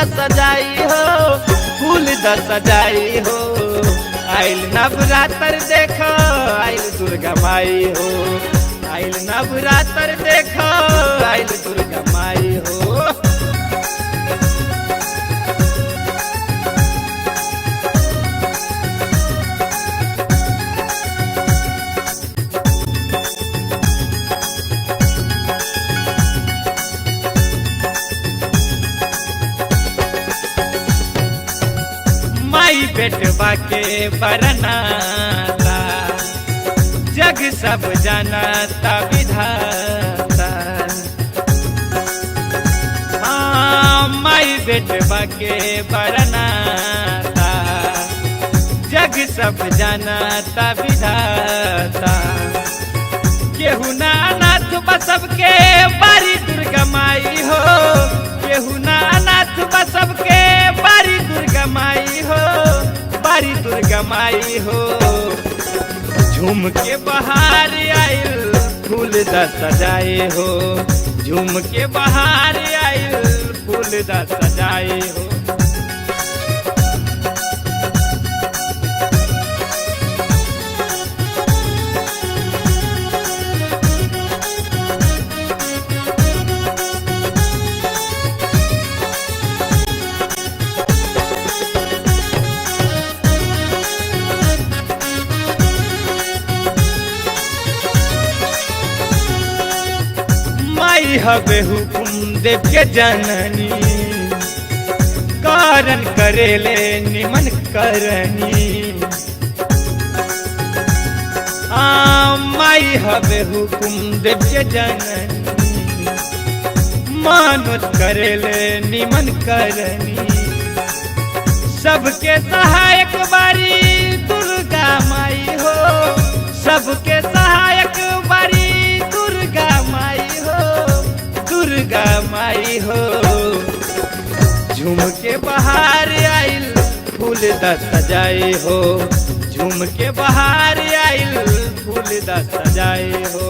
द सजाई हो, fool the सजाई हो। आइल नवरात्र देखो, आइल दुर्गा माई हो, आइल नवरात्र देखो, आइल दुर्गा माई हो। माई बेटवा के बरनाता, जग सब जानता विधाता। हाँ, माई बेटवा के बरनाता, जग सब जानता विधाता। केहू ना अनाथ बसब के बारी दुर्गा माई हो, केहू ना अनाथ बसब के बारी दुर्गा माई हो, बारी दुर्गा माई हो। झूम के बहार आइल फूल द सजाए हो, झूम के बहार आइल फूल द सजाए हो। माई हवे हुकुम देव के जननी, कारण करेले निमन करनी। माई हवे हुकुम देव के जननी, मानत करेले निमन करनी। सबके सहायक बारी दुर्गा माई हो, सबके सहायक बारी दुर्गा माई हो, दुर्गा माई हो। झूम के बहार आइल फूल द सजाए हो, झूम के बहार आइल फूल द सजाए हो।